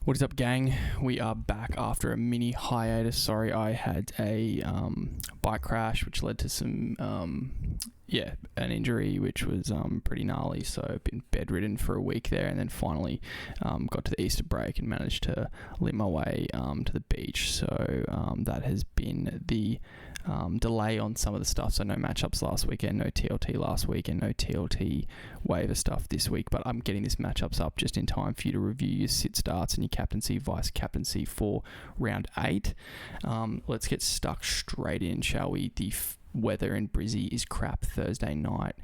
What is up, gang? We are back after a mini hiatus. Sorry, I had a bike crash which led to some an injury which was pretty gnarly, so I've been bedridden for a week there, and then finally got to the Easter break and managed to limp my way to the beach. So that has been the delay on some of the stuff. So no matchups last weekend, no TLT last week, and no TLT waiver stuff this week, but I'm getting this matchups up just in time for you to review your sit starts and your captaincy, vice-captaincy for round 8. Let's get stuck straight in, shall we? The weather in Brizzy is crap Thursday night,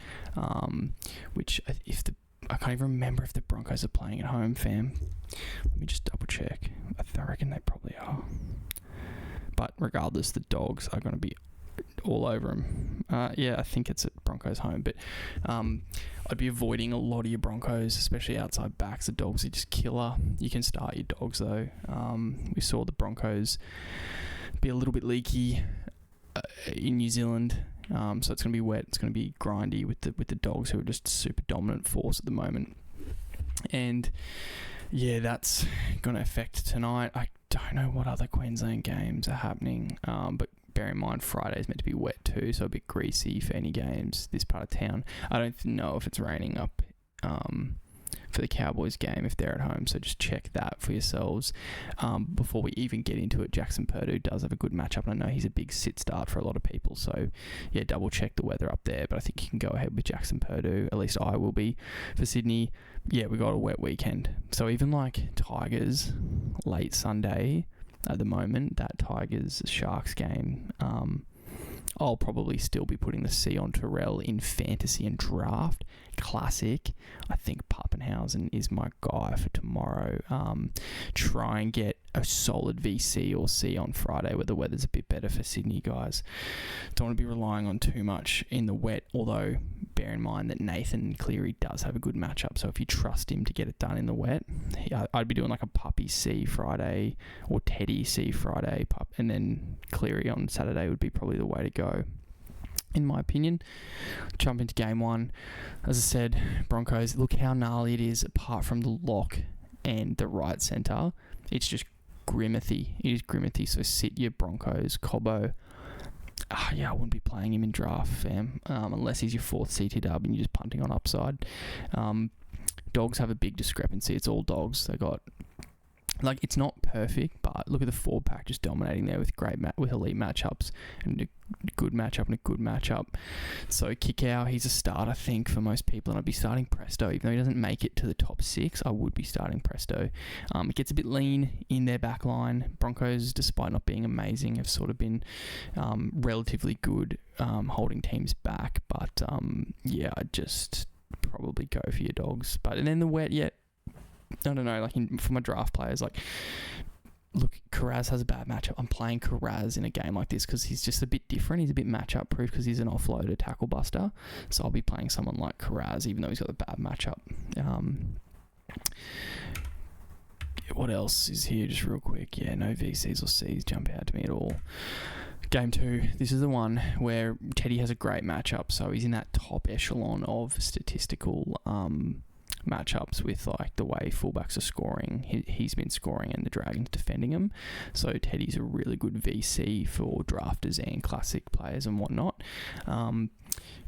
which I can't even remember if the Broncos are playing at home, fam. Let me just double check. I reckon they probably are. But regardless, the Dogs are going to be all over them. I think it's at Broncos home, but I'd be avoiding a lot of your Broncos, especially outside backs. The Dogs are just killer. You can start your Dogs though. We saw the Broncos be a little bit leaky in New Zealand, so it's going to be wet. It's going to be grindy with the Dogs, who are just super dominant force at the moment. And yeah, that's going to affect tonight. I don't know what other Queensland games are happening, but bear in mind Friday is meant to be wet too, so a bit greasy for any games this part of town. I don't know if it's raining up for the Cowboys game if they're at home, so just check that for yourselves. Before we even get into it, Jackson Purdue does have a good matchup, and I know he's a big sit start for a lot of people, so yeah, double check the weather up there, but I think you can go ahead with Jackson Purdue. At least I will be. For Sydney, yeah, we got a wet weekend, so even like Tigers late Sunday at the moment, that Tigers Sharks game, I'll probably still be putting the C on Terrell in Fantasy and Draft Classic. I think Pappenhausen is my guy for tomorrow. Try and get a solid VC or C on Friday where the weather's a bit better for Sydney, guys. Don't want to be relying on too much in the wet, although bear in mind that Nathan Cleary does have a good matchup, so if you trust him to get it done in the wet, I'd be doing like a Puppy C Friday or Teddy C Friday, and then Cleary on Saturday would be probably the way to go, in my opinion. Jump into game 1. As I said, Broncos, look how gnarly it is. Apart from the lock and the right centre, it's just Grimathy. It is Grimathy, so sit your Broncos. Cobbo, I wouldn't be playing him in draft, fam, unless he's your 4th CT dub and you're just punting on upside. Dogs have a big discrepancy. It's all Dogs. They got, like, it's not perfect, but look at the 4-pack just dominating there with with elite matchups and a good matchup and a good matchup. So Kikau, he's a start, I think, for most people, and I'd be starting Presto. Even though he doesn't make it to the top 6, I would be starting Presto. It gets a bit lean in their back line. Broncos, despite not being amazing, have sort of been relatively good holding teams back. But I'd just probably go for your Dogs. But and then the wet, I don't know, like for my draft players, like, look, Carraz has a bad matchup. I'm playing Carraz in a game like this because he's just a bit different. He's a bit matchup proof because he's an offloader tackle buster. So I'll be playing someone like Carraz, even though he's got a bad matchup. What else is here, just real quick? Yeah, no VCs or Cs jump out to me at all. Game 2, this is the one where Teddy has a great matchup. So he's in that top echelon of statistical matchups with like the way fullbacks are scoring. He's been scoring and the Dragons defending him. So Teddy's a really good VC for drafters and classic players and whatnot.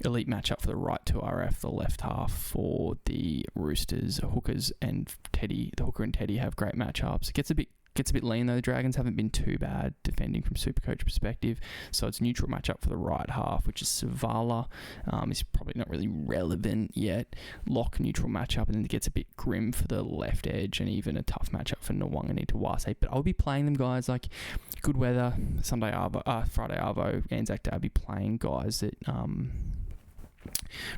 Elite matchup for the right 2RF, the left half for the Roosters. Hookers and Teddy, the hooker and Teddy have great matchups. It gets a bit lean though. The Dragons haven't been too bad defending from Supercoach perspective, so it's a neutral matchup for the right half, which is Savala. He's probably not really relevant yet. Lock neutral matchup, and then it gets a bit grim for the left edge, and even a tough matchup for Nwanga Tawase. But I'll be playing them guys like good weather, Friday Arvo, Anzac Day. I'll be playing guys that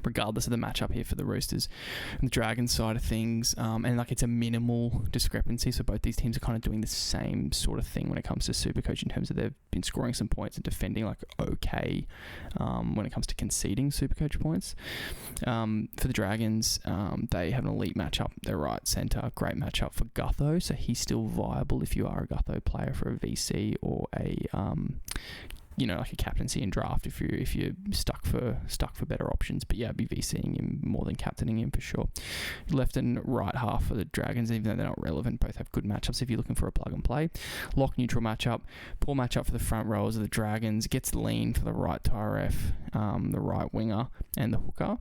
regardless of the matchup here for the Roosters and the Dragons side of things, and like it's a minimal discrepancy, so both these teams are kind of doing the same sort of thing when it comes to Supercoach in terms of they've been scoring some points and defending like okay when it comes to conceding Supercoach points. For the Dragons, they have an elite matchup. They're right centre, great matchup for Gutho, so he's still viable if you are a Gutho player for a VC or a like a captaincy and draft if you're stuck for better options. But yeah, I'd be VCing him more than captaining him for sure. Left and right half for the Dragons, even though they're not relevant, both have good matchups if you're looking for a plug and play. Lock neutral matchup, poor matchup for the front rowers of the Dragons. Gets lean for the right TRF, the right winger and the hooker.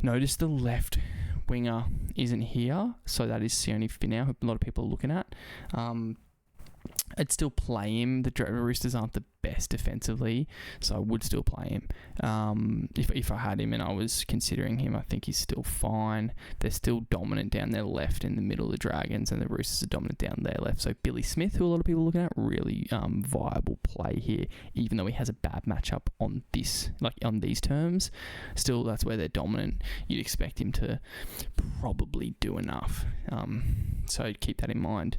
Notice the left winger isn't here, so that is Sione Finau, who a lot of people are looking at. I'd still play him. The Roosters aren't the best defensively, so I would still play him. If I had him and I was considering him, I think he's still fine. They're still dominant down their left in the middle of the Dragons, and the Roosters are dominant down their left. So Billy Smith, who a lot of people are looking at, really viable play here, even though he has a bad matchup on these terms. Still, that's where they're dominant. You'd expect him to probably do enough. So keep that in mind.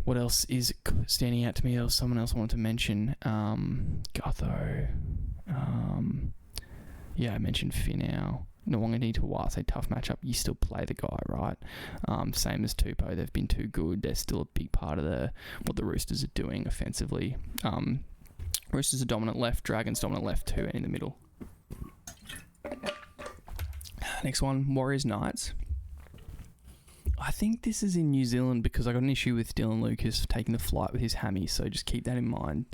What else is standing out to me? There was someone else I wanted to mention. Gutho. Yeah, I mentioned Finau. Nwangani to White, say tough matchup. You still play the guy, right? Same as Tupou. They've been too good. They're still a big part of what the Roosters are doing offensively. Roosters are dominant left. Dragons dominant left too, and in the middle. Next one, Warriors Knights. I think this is in New Zealand because I got an issue with Dylan Lucas taking the flight with his hammy, so just keep that in mind.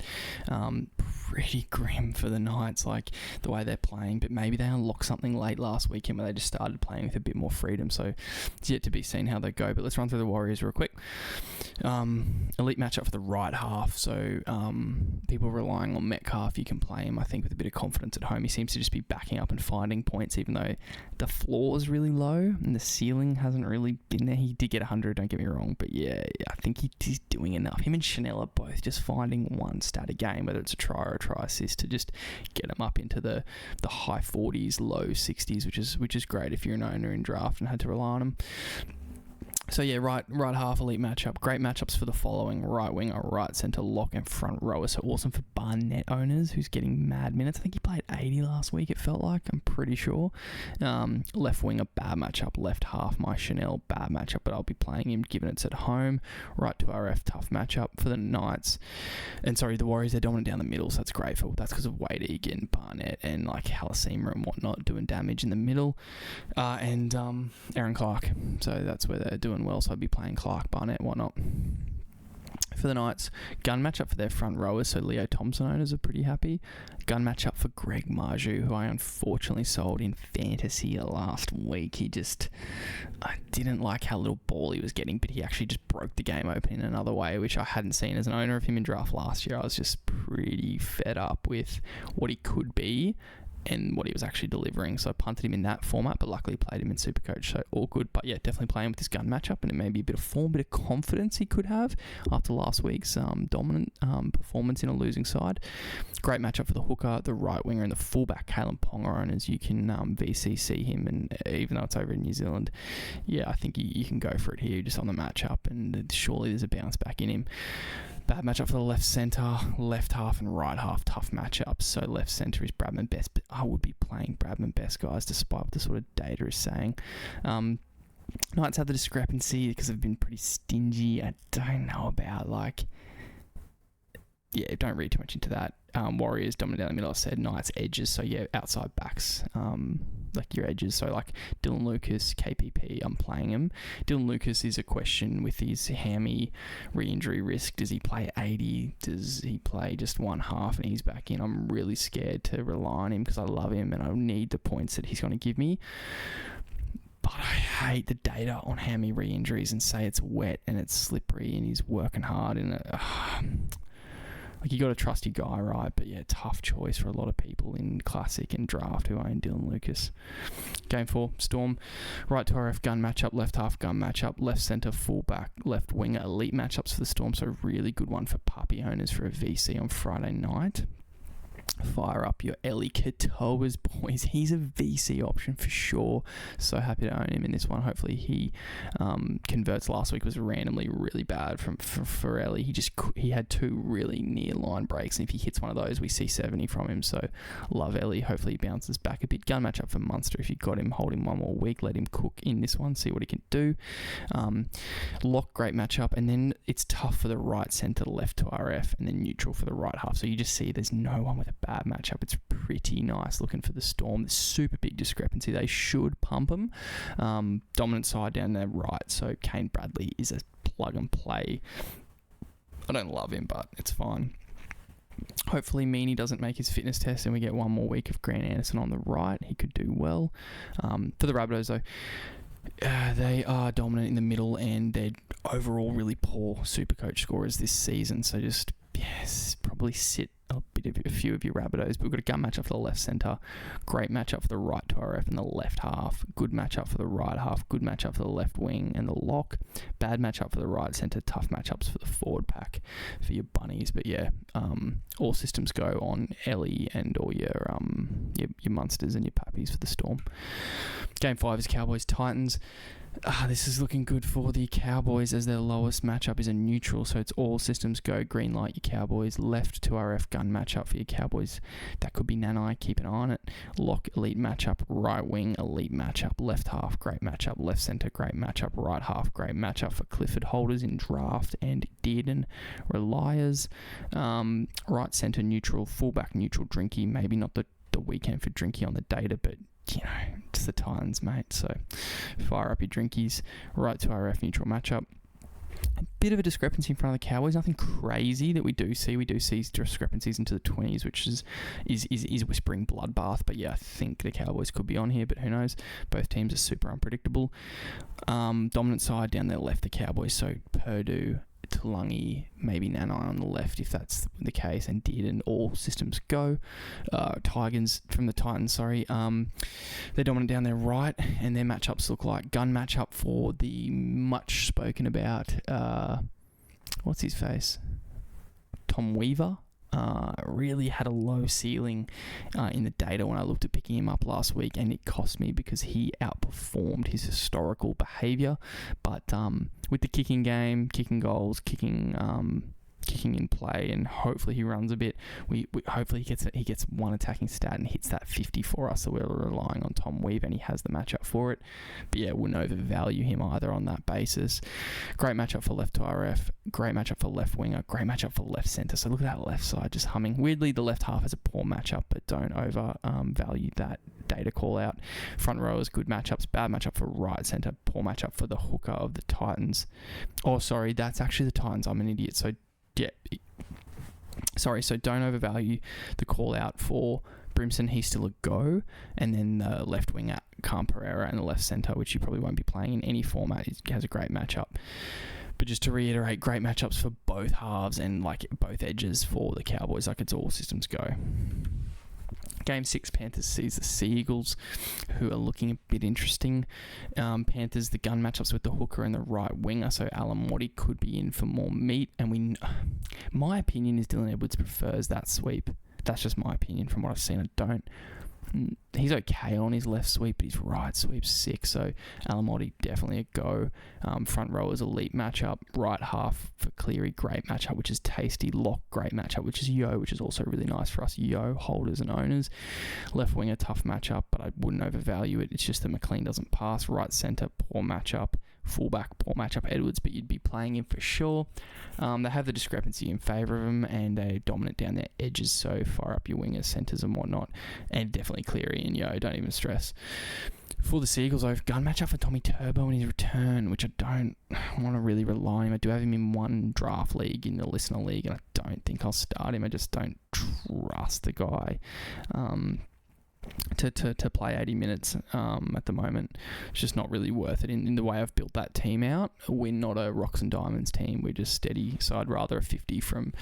Pretty grim for the Knights, like the way they're playing, but maybe they unlocked something late last weekend where they just started playing with a bit more freedom, so it's yet to be seen how they go. But let's run through the Warriors real quick. Elite matchup for the right half, so people relying on Metcalf, you can play him, I think, with a bit of confidence at home. He seems to just be backing up and finding points, even though the floor is really low and the ceiling hasn't really been there. He did get 100, don't get me wrong, but yeah, I think he's doing enough. Him and Chanel are both just finding one stat a game, whether it's a try or a try assist, to just get them up into the high 40s, low 60s, which is great if you're an owner in draft and had to rely on them. So yeah, right half elite matchup. Great matchups for the following: right winger, right centre, lock, and front rower. So awesome for Barnett owners, who's getting mad minutes. I think he played 80 last week, it felt like. I'm pretty sure. Left winger, bad matchup. Left half, my Chanel, bad matchup, but I'll be playing him given it's at home. Right to RF, tough matchup for the Knights. And sorry, the Warriors, they're dominant down the middle, so that's great. That's because of Wade Egan, Barnett, and like Halasima and whatnot doing damage in the middle. And Aaron Clark. So that's where they're doing well, so I'd be playing Clark, Barnett, whatnot. For the Knights, gun matchup for their front rowers, so Leo Thompson owners are pretty happy. Gun matchup for Greg Marju, who I unfortunately sold in fantasy last week. I didn't like how little ball he was getting, but he actually just broke the game open in another way, which I hadn't seen as an owner of him in draft last year. I was just pretty fed up with what he could be and what he was actually delivering, so I punted him in that format, but luckily played him in Supercoach, so all good. But yeah, definitely playing with this gun matchup, and it may be a bit of form, bit of confidence he could have after last week's dominant performance in a losing side. Great matchup for the hooker, the right winger, and the fullback, Kalen Ponga owners. You can VCC him, and even though it's over in New Zealand, yeah, I think you can go for it here just on the matchup, and surely there's a bounce back in him. Bad matchup for the left centre, left half and right half, tough matchups. So left centre is Bradman Best, but I would be playing Bradman Best, guys, despite what the sort of data is saying. Knights have the discrepancy because they've been pretty stingy. I don't know about, don't read too much into that. Warriors dominant down the middle, I said. Knights edges, so yeah, outside backs, like your edges. So like Dylan Lucas, KPP, I'm playing him. Dylan Lucas is a question with his hammy re-injury risk. Does he play 80? Does he play just one half and he's back in? I'm really scared to rely on him because I love him and I need the points that he's going to give me. But I hate the data on hammy re-injuries and say it's wet and it's slippery and he's working hard and you got to trust your guy, right? But yeah, tough choice for a lot of people in Classic and Draft who own Dylan Lucas. Game 4, Storm. Right to RF gun matchup, left half gun matchup, left centre, fullback, left winger, elite matchups for the Storm. So really good one for puppy owners for a VC on Friday night. Fire up your Eli Katoa's, boys. He's a VC option for sure. So happy to own him in this one. Hopefully he converts. Last week was randomly really bad for Eli. He had 2 really near line breaks, and if he hits one of those, we see 70 from him. So love Eli. Hopefully he bounces back a bit. Gun matchup for Munster. If you got him, hold him one more week. Let him cook in this one. See what he can do. Lock, great matchup, and then it's tough for the right centre, left to RF, and then neutral for the right half. So you just see there's no one with a bad matchup. It's pretty nice looking for the Storm. There's super big discrepancy. They should pump them. Dominant side down their right. So Kane Bradley is a plug and play. I don't love him, but it's fine. Hopefully Meaney doesn't make his fitness test and we get one more week of Grant Anderson on the right. He could do well. For the Rabbitohs though, they are dominant in the middle and they're overall really poor Supercoach scorers this season. So just, yes, probably sit a few of your Rabbitohs. But we've got a gun matchup for the left centre. Great matchup for the right to RF and the left half. Good matchup for the right half. Good matchup for the left wing and the lock. Bad matchup for the right centre. Tough matchups for the forward pack for your Bunnies. But yeah, all systems go on Ellie and all your Munsters and your Pappies for the Storm. Game 5 is Cowboys Titans. This is looking good for the Cowboys as their lowest matchup is a neutral, so it's all systems go. Green light your Cowboys. Left to RF gun matchup for your Cowboys. That could be Nanai. Keep an eye on it. Lock elite matchup. Right wing elite matchup. Left half great matchup. Left centre great matchup. Right half great matchup for Clifford holders in draft and Dearden Reliers. Right centre neutral. Fullback neutral. Drinky. Maybe not the weekend for Drinky on the data, but you know, it's the Titans, mate. So fire up your Drinkies. Right to RF neutral matchup. A bit of a discrepancy in front of the Cowboys. Nothing crazy that we do see. We do see discrepancies into the 20s, which is whispering bloodbath. But yeah, I think the Cowboys could be on here, but who knows? Both teams are super unpredictable. Dominant side down their left, the Cowboys. So Purdue, Tulungi, maybe Nanai on the left if that's the case, and did, and all systems go. Titans, they're dominant down their right, and their matchups look like gun matchup for the much spoken about, what's his face? Tom Weaver. Really had a low ceiling in the data when I looked at picking him up last week, and it cost me because he outperformed his historical behaviour. But with the kicking game, kicking goals, kicking in play, and hopefully he runs a bit. We hopefully he gets one attacking stat and hits that 50 for us. So we're relying on Tom Weave, and he has the matchup for it. But yeah, wouldn't overvalue him either on that basis. Great matchup for left to RF. Great matchup for left winger. Great matchup for left centre. So look at that left side just humming. Weirdly, the left half is a poor matchup, but don't value that data call out. Front row is good matchups. Bad matchup for right centre. Poor matchup for the hooker of the Titans. Oh, sorry, that's actually the Titans. I'm an idiot. So yeah, sorry, so don't overvalue the call out for Brimson. He's still a go, and then the left winger Cam Pereira and the left centre, which you probably won't be playing in any format. He has a great matchup. But just to reiterate, great matchups for both halves and like both edges for the Cowboys. Like it's all systems go. Game 6, Panthers sees the Seagulls, who are looking a bit interesting. Panthers, the gun matchups with the hooker and the right winger, so Alamotti could be in for more meat. And my opinion is Dylan Edwards prefers that sweep. That's just my opinion from what I've seen. He's okay on his left sweep, but his right sweep's sick. So Alamotti definitely a go. Front row is elite matchup. Right half for Cleary, great matchup, which is tasty. Lock, great matchup, which is Yo, which is also really nice for us Yo holders and owners. Left winger, tough matchup, but I wouldn't overvalue it. It's just that McLean doesn't pass. Right centre, poor matchup. Fullback, poor matchup, Edwards, but you'd be playing him for sure. They have the discrepancy in favour of him, and they're dominant down their edges, so fire up your wingers, centres and whatnot. And definitely Cleary and Yo, don't even stress. For the Seagulls, I've gun matchup for Tommy Turbo in his return, which I don't want to really rely on him. I do have him in one draft league, in the listener league, and I don't think I'll start him. I just don't trust the guy. To play 80 minutes at the moment. It's just not really worth it in the way I've built that team out. We're not a rocks and diamonds team. We're just steady. So I'd rather a 50 from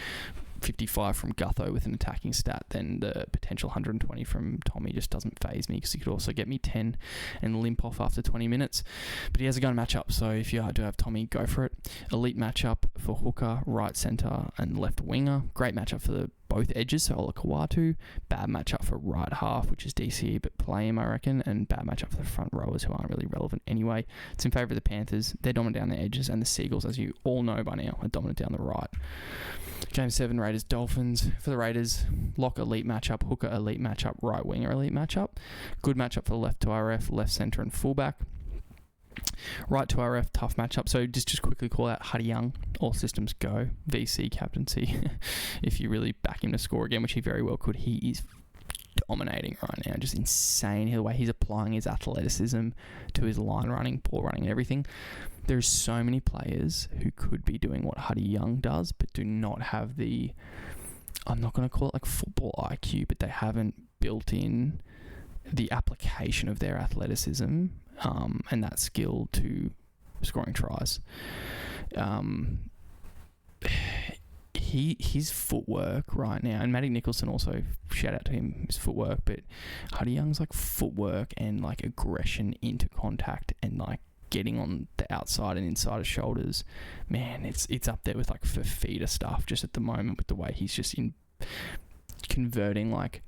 55 from Gutho with an attacking stat, then the potential 120 from Tommy just doesn't faze me, because he could also get me 10 and limp off after 20 minutes. But he has a gun matchup, so if you do have Tommy, go for it. Elite matchup for hooker, right centre and left winger. Great matchup for both edges, so Ola Kawatu. Bad matchup for right half, which is DCE, but play him, I reckon. And bad matchup for the front rowers, who aren't really relevant anyway. It's in favour of the Panthers. They're dominant down the edges, and the Seagulls, as you all know by now, are dominant down the right. Game 7, Raiders Dolphins. For the Raiders, lock elite matchup, hooker elite matchup, right winger elite matchup. Good matchup for left to RF, left centre and fullback. Right to RF, tough matchup. So just quickly call out Huddy Young. All systems go. VC captaincy. If you really back him to score again, which he very well could, he is dominating right now. Just insane the way he's applying his athleticism to his line running, ball running and everything. There's so many players who could be doing what Huddy Young does, but do not have the, I'm not going to call it like football IQ, but they haven't built in the application of their athleticism and that skill to scoring tries. His footwork right now, and Matty Nicholson also, shout out to him, his footwork, but Huddy Young's like footwork and like aggression into contact and like getting on the outside and inside of shoulders, man, it's up there with like Fafita stuff just at the moment, with the way he's just in converting like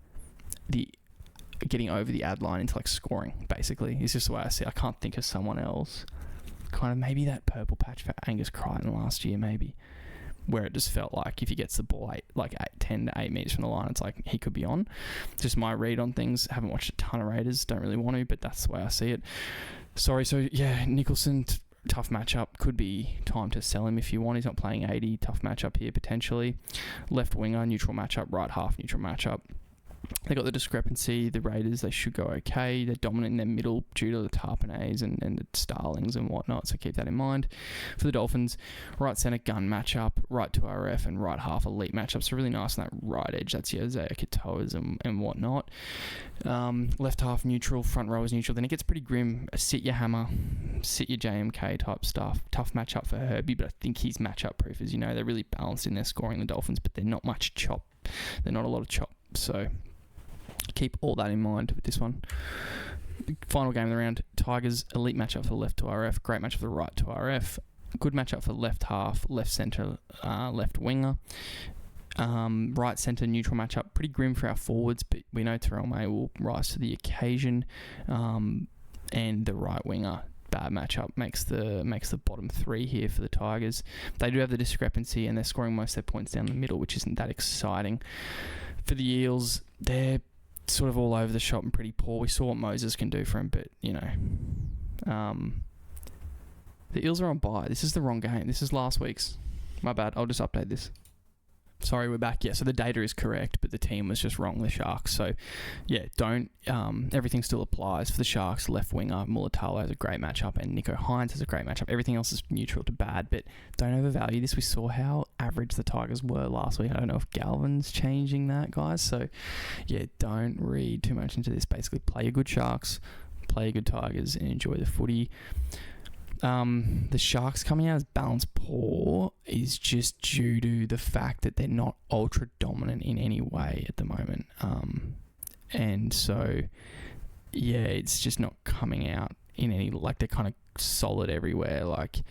the getting over the ad line into like scoring, basically. It's just the way I see it. I can't think of someone else. Kind of maybe that purple patch for Angus Crichton last year, maybe, where it just felt like if he gets the ball 10 to 8 meters from the line, it's like he could be on. Just my read on things. Haven't watched a ton of Raiders, don't really want to, but that's the way I see it. Sorry, so yeah, Nicholson, tough matchup. Could be time to sell him if you want. He's not playing 80. Tough matchup here, potentially. Left winger, neutral matchup. Right half, neutral matchup. They got the discrepancy. The Raiders, they should go okay. They're dominant in their middle due to the Tarpanays and the Starlings and whatnot, so keep that in mind. For the Dolphins, right centre gun matchup, right to RF and right half elite matchup. So really nice on that right edge. That's your Isaiah Katoas and whatnot. Left half neutral, front row is neutral. Then it gets pretty grim. Sit your hammer, sit your JMK type stuff. Tough matchup for Herbie, but I think he's matchup proof. As you know, they're really balanced in their scoring, the Dolphins, but they're not much chop. They're not a lot of chop. So keep all that in mind with this one. Final game of the round, Tigers, elite matchup for left to RF, great matchup for right to RF, good matchup for left half, left centre, left winger. Right centre, neutral matchup, pretty grim for our forwards, but we know Terrell May will rise to the occasion. And the right winger, bad matchup, makes the bottom three here for the Tigers. They do have the discrepancy, and they're scoring most of their points down the middle, which isn't that exciting. For the Eels, they're sort of all over the shop and pretty poor. We saw what Moses can do for him, but, you know, the Eels are on bye. This is the wrong game. This is last week's. My bad. I'll just update this. Sorry, we're back. Yeah, so the data is correct, but the team was just wrong, the Sharks. So, yeah, everything still applies. For the Sharks, left winger, Mulatalo has a great matchup, and Nico Hines has a great matchup. Everything else is neutral to bad, but don't overvalue this. We saw how average the Tigers were last week. I don't know if Galvin's changing that, guys. So, yeah, don't read too much into this. Basically, play your good Sharks, play your good Tigers, and enjoy the footy. The Sharks coming out as balanced poor is just due to the fact that they're not ultra dominant in any way at the moment. And so, yeah, it's just not coming out in any, like, they're kind of solid everywhere. Like,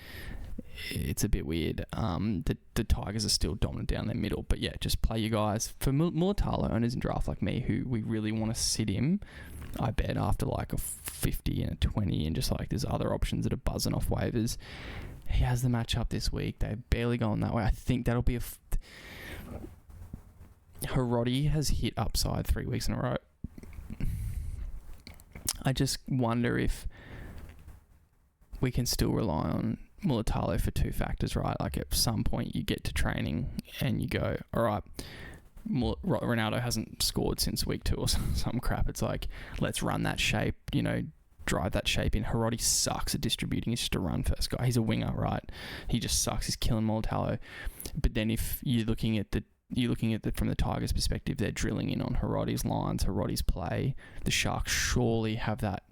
it's a bit weird. The Tigers are still dominant down their middle, but yeah, just play you guys. For Mulatalo owners in draft like me, who we really want to sit him, I bet after like a 50 and a 20 and just like there's other options that are buzzing off waivers. He has the matchup this week. They're barely going that way. I think that'll be Hiroti has hit upside 3 weeks in a row. I just wonder if we can still rely on Mulatalo for two factors, right? Like at some point you get to training and you go, all right, Ronaldo hasn't scored since week 2 or some crap. It's like, let's run that shape, drive that shape in. Hiroti sucks at distributing. He's just a run first guy. He's a winger, right? He just sucks. He's killing Mulatalo. But then if you're looking at it from the Tigers' perspective, they're drilling in on Hiroti's lines, Hiroti's play. The Sharks surely have that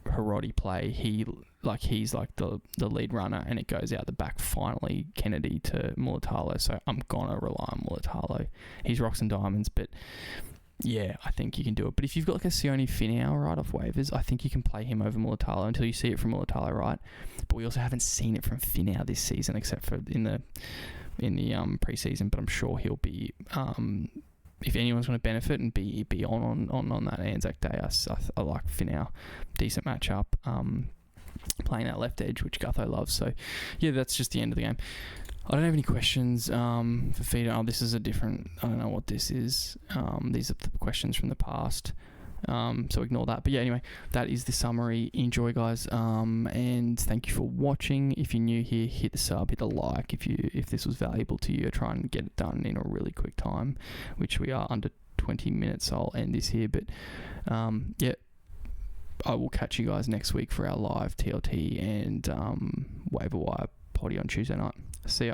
Hiroti play, he's like the lead runner, and it goes out the back finally, Kennedy to Mulatalo. So I'm gonna rely on Mulatalo. He's rocks and diamonds, but yeah, I think you can do it. But if you've got like a Sione Finau right off waivers, I think you can play him over Mulatalo until you see it from Mulatalo, right? But we also haven't seen it from Finau this season, except for in the preseason. But I'm sure he'll be. If anyone's going to benefit and be on that Anzac Day, I like Finau. Decent matchup. Playing that left edge, which Gutho loves. So, yeah, that's just the end of the game. I don't have any questions for feeder. Oh, this is a different... I don't know what this is. These are the questions from the past. So ignore that. But yeah, anyway, that is the summary. Enjoy, guys. And thank you for watching. If you're new here, hit the sub, hit the like. If this was valuable to you, try and get it done in a really quick time, which we are under 20 minutes. So I'll end this here. But yeah, I will catch you guys next week for our live TLT and waiver wire potty on Tuesday night. See ya.